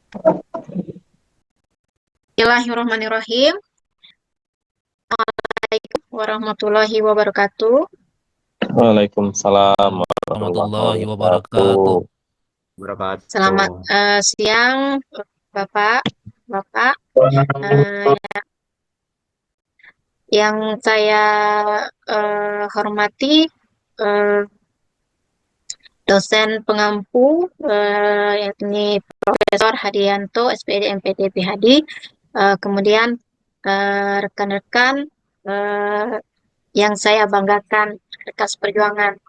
Bismillahirrahmanirrahim. Assalamualaikum warahmatullahi wabarakatuh. Waalaikumsalam warahmatullahi Warahmatullahi wabarakatuh. wabarakatuh. Selamat siang, Bapak. Bapak, eh, yang saya hormati, eh, dosen pengampu, yakni Profesor Hadianto, SPD MPD PhD. Kemudian rekan-rekan yang saya banggakan, rekan seperjuangan.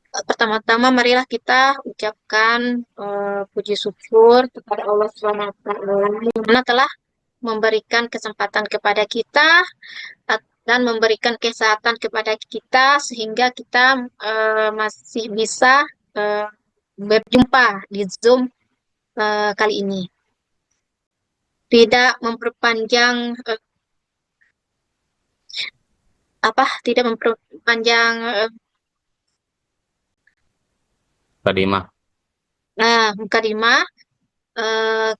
Pertama-tama marilah kita ucapkan puji syukur kepada Allah SWT yang mana telah memberikan kesempatan kepada kita dan memberikan kesehatan kepada kita sehingga kita masih bisa berjumpa di Zoom kali ini. Tidak memperpanjang tidak memperpanjang mukadimah,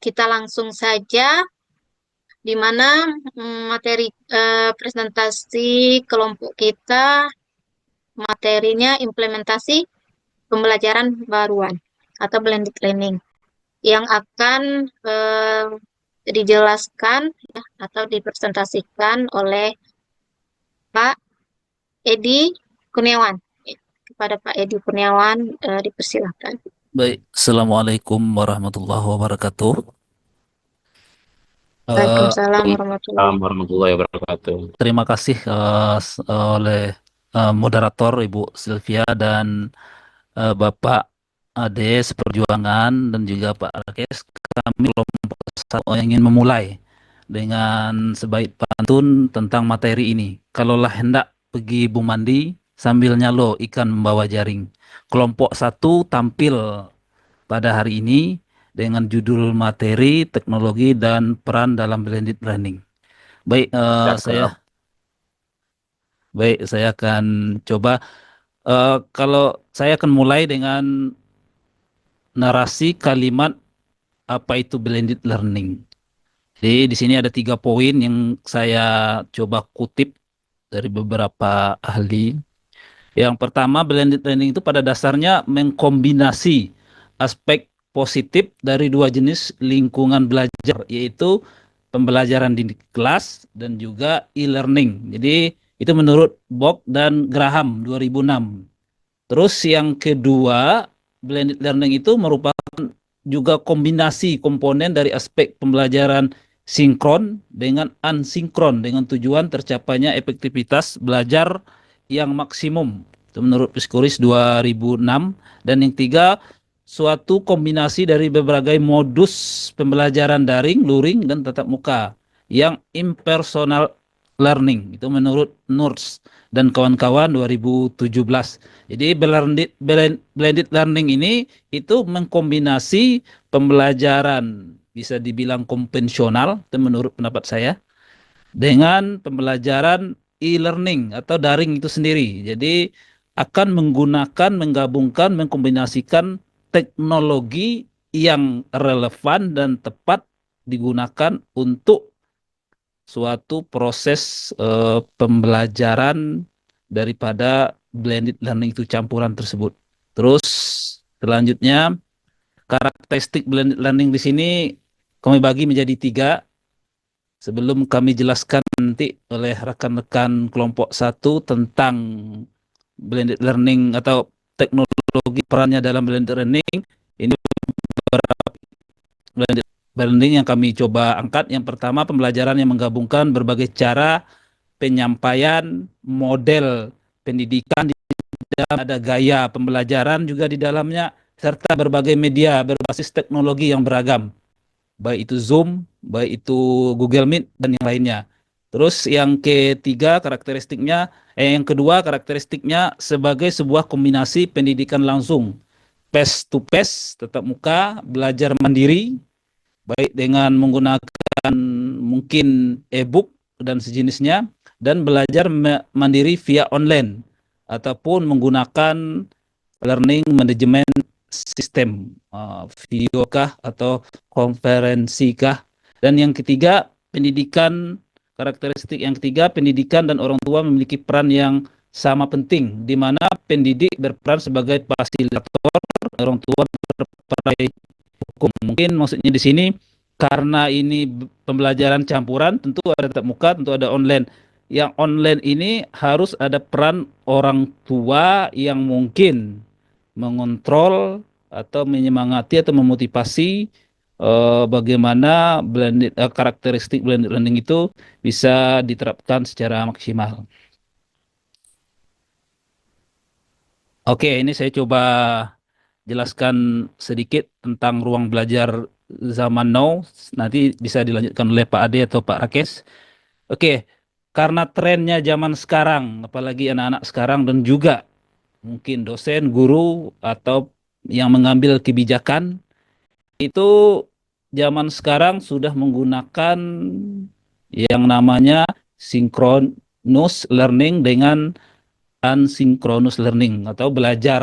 kita langsung saja di mana materi presentasi kelompok kita materinya implementasi pembelajaran baruan atau blended learning yang akan dijelaskan ya, atau dipresentasikan oleh Pak Edi Kurniawan. Kepada Pak Edi Kurniawan dipersilahkan. Baik, Assalamualaikum warahmatullahi wabarakatuh. Waalaikumsalam warahmatullahi wabarakatuh. Terima kasih oleh moderator Ibu Sylvia dan Bapak Ade Seperjuangan dan juga Pak Rakes. Kami kelompok satu ingin memulai dengan sebaik pantun tentang materi ini. Kalaulah hendak pergi Bumandi sambil nyalo ikan membawa jaring. Kelompok satu tampil pada hari ini dengan judul materi, teknologi, dan peran dalam blended learning. Baik, saya akan coba. Kalau saya akan mulai dengan narasi kalimat apa itu blended learning. Jadi di sini ada 3 poin yang saya coba kutip dari beberapa ahli. Yang pertama, blended learning itu pada dasarnya mengkombinasi aspek positif dari 2 jenis lingkungan belajar, yaitu pembelajaran di kelas dan juga e-learning. Jadi itu menurut Bock dan Graham 2006. Terus yang kedua, blended learning itu merupakan juga kombinasi komponen dari aspek pembelajaran sinkron dengan asinkron dengan tujuan tercapainya efektivitas belajar yang maksimum. Itu menurut Piskuris 2006. Dan yang tiga, suatu kombinasi dari berbagai modus pembelajaran daring, luring, dan tatap muka yang impersonal learning. Itu menurut Nurse dan kawan-kawan 2017. Jadi blended learning ini itu mengkombinasi pembelajaran bisa dibilang konvensional, itu menurut pendapat saya, dengan pembelajaran e-learning atau daring itu sendiri. Jadi akan menggunakan, menggabungkan, mengkombinasikan teknologi yang relevan dan tepat digunakan untuk suatu proses pembelajaran daripada blended learning itu campuran tersebut. Terus selanjutnya karakteristik blended learning di sini kami bagi menjadi 3. Sebelum kami jelaskan nanti oleh rekan-rekan kelompok 1 tentang blended learning atau teknologi perannya dalam blended learning, ini beberapa blended learning yang kami coba angkat. Yang pertama, pembelajaran yang menggabungkan berbagai cara penyampaian model pendidikan, di dalam ada gaya pembelajaran juga di dalamnya, serta berbagai media berbasis teknologi yang beragam, baik itu Zoom, baik itu Google Meet, dan yang lainnya. Terus yang yang kedua karakteristiknya sebagai sebuah kombinasi pendidikan langsung, face to face, tatap muka, belajar mandiri, baik dengan menggunakan mungkin e-book dan sejenisnya, dan belajar mandiri via online ataupun menggunakan learning management sistem video kah atau konferensi kah. Dan yang ketiga, karakteristik yang ketiga, pendidikan dan orang tua memiliki peran yang sama penting, di mana pendidik berperan sebagai fasilitator, orang tua berperan hukum. Mungkin maksudnya di sini karena ini pembelajaran campuran, tentu ada tatap muka, tentu ada online. Yang online ini harus ada peran orang tua yang mungkin mengontrol atau menyemangati atau memotivasi bagaimana karakteristik blended learning itu bisa diterapkan secara maksimal. Oke, ini saya coba jelaskan sedikit tentang ruang belajar zaman now. Nanti bisa dilanjutkan oleh Pak Ade atau Pak Rakes. Oke, karena trennya zaman sekarang, apalagi anak-anak sekarang dan juga mungkin dosen, guru, atau yang mengambil kebijakan, itu zaman sekarang sudah menggunakan yang namanya synchronous learning dengan asynchronous learning, atau belajar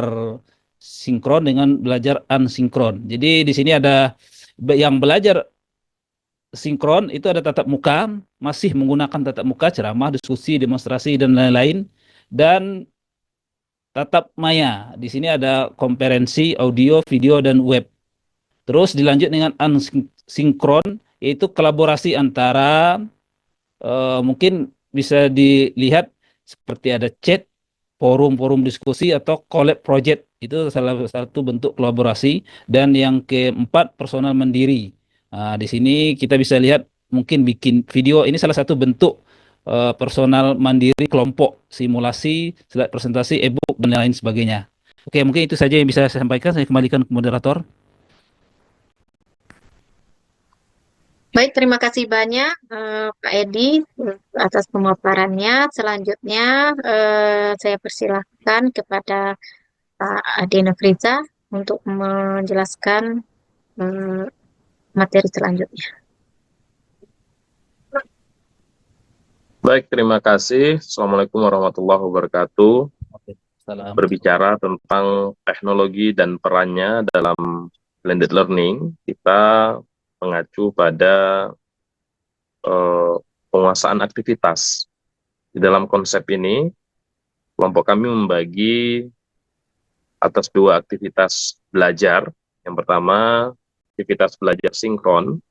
sinkron dengan belajar asinkron. Jadi di sini ada yang belajar sinkron itu ada tatap muka, masih menggunakan tatap muka, ceramah, diskusi, demonstrasi dan lain-lain. Dan tatap maya, di sini ada konferensi, audio, video dan web. Terus dilanjut dengan asinkron, yaitu kolaborasi antara mungkin bisa dilihat seperti ada chat, forum-forum diskusi atau collab project. Itu salah satu bentuk kolaborasi. Dan yang keempat, personal mandiri. Nah, di sini kita bisa lihat mungkin bikin video, ini salah satu bentuk personal mandiri kelompok, simulasi, slide presentasi, e-book dan lain sebagainya. Oke, mungkin itu saja yang bisa saya sampaikan. Saya kembalikan ke moderator. Baik, terima kasih banyak Pak Edi atas pemaparannya. Selanjutnya saya persilahkan kepada Pak Ade Nofriza untuk menjelaskan materi selanjutnya. Baik, terima kasih. Assalamualaikum warahmatullahi wabarakatuh. Salam. Berbicara tentang teknologi dan perannya dalam blended learning, kita mengacu pada penguasaan aktivitas. Di dalam konsep ini, kelompok kami membagi atas dua aktivitas belajar. Yang pertama, aktivitas belajar sinkron.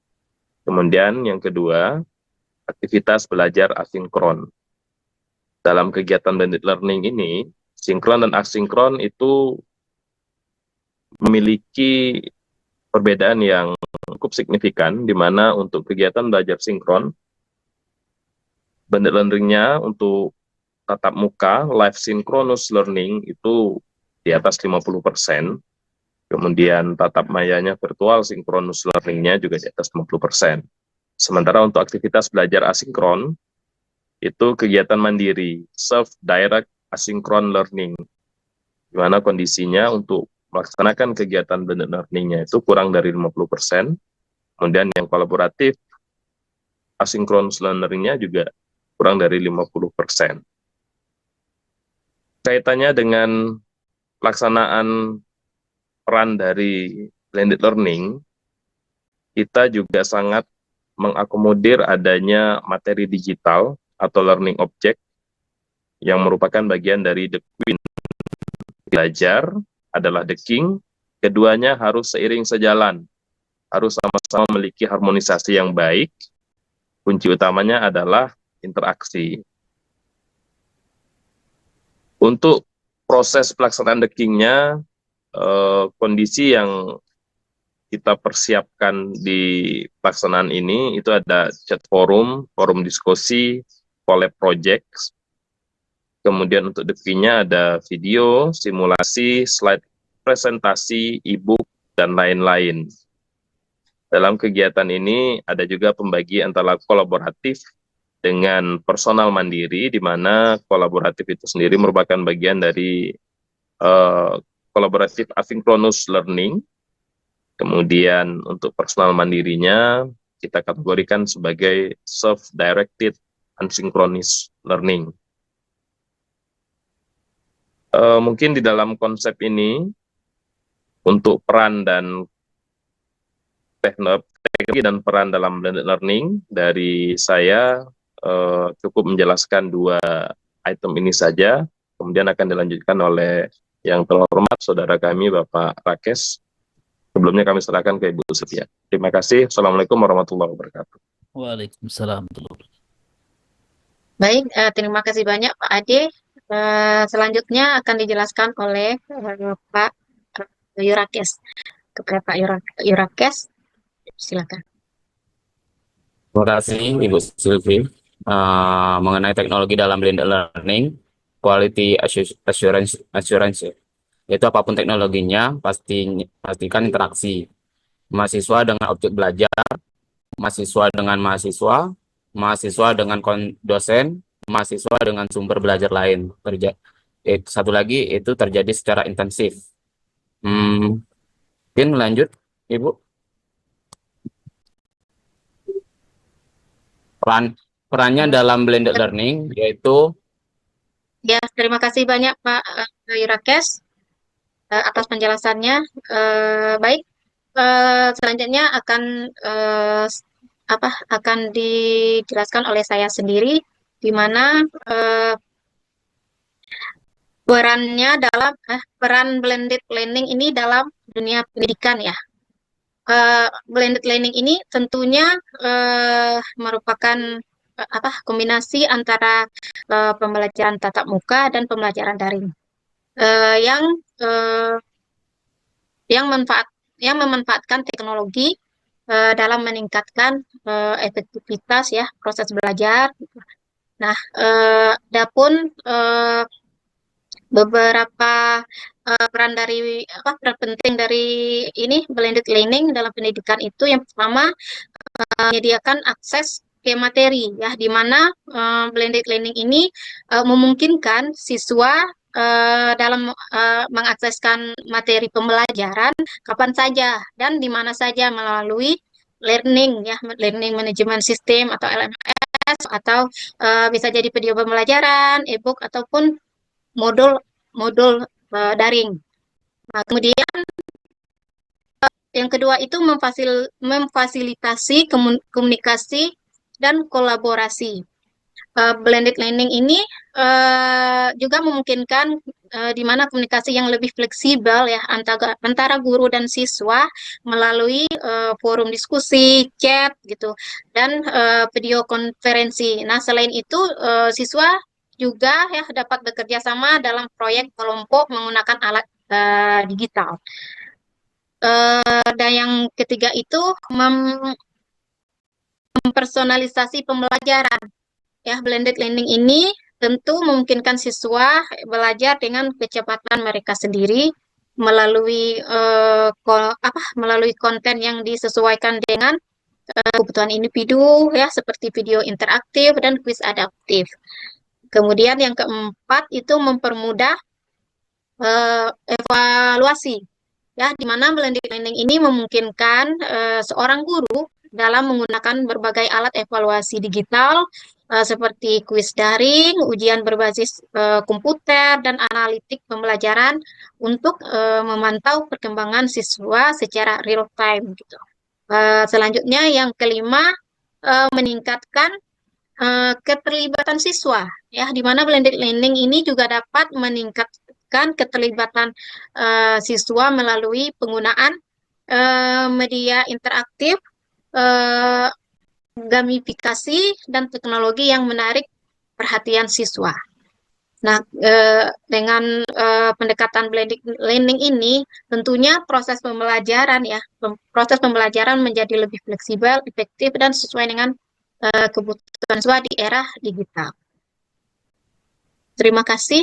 Kemudian yang kedua, aktivitas belajar asinkron. Dalam kegiatan blended learning ini, sinkron dan asinkron itu memiliki perbedaan yang cukup signifikan, di mana untuk kegiatan belajar sinkron, blended learning-nya untuk tatap muka, live synchronous learning itu di atas 50%, kemudian tatap mayanya virtual synchronous learning-nya juga di atas 50%. Sementara untuk aktivitas belajar asinkron, itu kegiatan mandiri, self-direct asynchron learning, di mana kondisinya untuk melaksanakan kegiatan blended learning-nya itu kurang dari 50%, kemudian yang kolaboratif asynchronous learning-nya juga kurang dari 50%. Kaitannya dengan pelaksanaan peran dari blended learning, kita juga sangat mengakomodir adanya materi digital atau learning object yang merupakan bagian dari the queen. Belajar adalah the king, keduanya harus seiring sejalan, harus sama-sama memiliki harmonisasi yang baik. Kunci utamanya adalah interaksi. Untuk proses pelaksanaan the king-nya, kondisi yang kita persiapkan di pelaksanaan ini itu ada chat forum, forum diskusi, collab project. Kemudian untuk the king-nya ada video, simulasi, slide presentasi, e-book, dan lain-lain. Dalam kegiatan ini ada juga pembagi antara kolaboratif dengan personal mandiri, di mana kolaboratif itu sendiri merupakan bagian dari kolaboratif asynchronous learning. Kemudian untuk personal mandirinya kita kategorikan sebagai self-directed asynchronous learning. Mungkin di dalam konsep ini Untuk peran dan teknologi dan peran dalam blended learning dari saya cukup menjelaskan 2 item ini saja, kemudian akan dilanjutkan oleh yang terhormat saudara kami Bapak Rakes. Sebelumnya kami serahkan ke Ibu Setia. Terima kasih. Assalamualaikum warahmatullahi wabarakatuh. Waalaikumsalam. Baik, terima kasih banyak Pak Ade. Selanjutnya akan dijelaskan oleh Pak Yurakes. Kepada Pak Yurakes, silakan. Terima kasih Ibu Sylvie. Mengenai teknologi dalam blended learning, quality assurance ya. Itu apapun teknologinya, pastikan interaksi mahasiswa dengan objek belajar, mahasiswa dengan mahasiswa, mahasiswa dengan dosen, mahasiswa dengan sumber belajar lain. Satu lagi itu terjadi secara intensif. Mungkin lanjut, Ibu. Perannya dalam blended learning yaitu Ya, terima kasih banyak Pak Yurakes atas penjelasannya. Baik, selanjutnya akan dijelaskan oleh saya sendiri, di mana peran blended learning ini dalam dunia pendidikan ya. Blended learning ini tentunya merupakan kombinasi antara pembelajaran tatap muka dan pembelajaran daring yang memanfaatkan teknologi dalam meningkatkan efektivitas ya proses belajar. Nah, adapun beberapa peran penting dari ini blended learning dalam pendidikan itu yang pertama menyediakan akses ke materi ya, di mana blended learning ini memungkinkan siswa dalam mengakseskan materi pembelajaran kapan saja dan di mana saja melalui learning management system atau LMS, atau bisa jadi video pembelajaran, e-book ataupun modul daring. Nah, kemudian yang kedua itu memfasilitasi komunikasi dan kolaborasi. Blended learning ini juga memungkinkan di mana komunikasi yang lebih fleksibel ya antara guru dan siswa melalui forum diskusi, chat gitu, dan video konferensi. Nah, selain itu siswa juga ya dapat bekerja sama dalam proyek kelompok menggunakan alat digital. Dan yang ketiga itu mempersonalisasi pembelajaran. Ya, blended learning ini tentu memungkinkan siswa belajar dengan kecepatan mereka sendiri melalui konten yang disesuaikan dengan kebutuhan individu ya, seperti video interaktif dan kuis adaptif. Kemudian yang keempat itu mempermudah evaluasi ya, di mana blended learning ini memungkinkan seorang guru dalam menggunakan berbagai alat evaluasi digital seperti kuis daring, ujian berbasis komputer, dan analitik pembelajaran untuk memantau perkembangan siswa secara real time gitu. Selanjutnya yang kelima meningkatkan keterlibatan siswa ya, di mana blended learning ini juga dapat meningkatkan keterlibatan siswa melalui penggunaan media interaktif, gamifikasi, dan teknologi yang menarik perhatian siswa. Nah, dengan pendekatan blended learning ini, tentunya proses pembelajaran menjadi lebih fleksibel, efektif, dan sesuai dengan kebutuhan siswa di era digital. Terima kasih.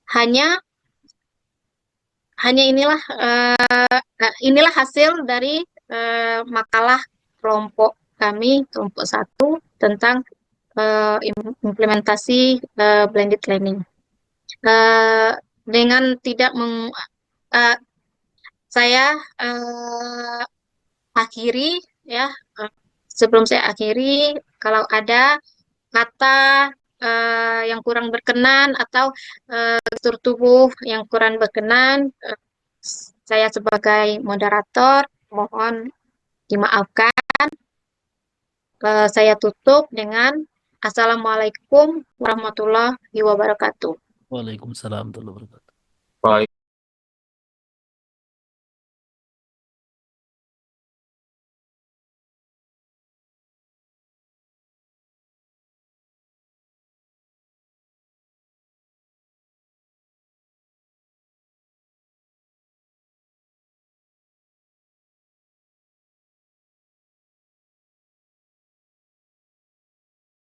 Hanya inilah hasil dari makalah kelompok kami, kelompok 1, tentang implementasi blended learning. Dengan tidak saya akhiri ya. Sebelum saya akhiri, kalau ada kata yang kurang berkenan atau gestur tubuh yang kurang berkenan, Saya sebagai moderator mohon dimaafkan. Saya tutup dengan Assalamualaikum warahmatullahi wabarakatuh. Waalaikumsalam warahmatullahi wabarakatuh.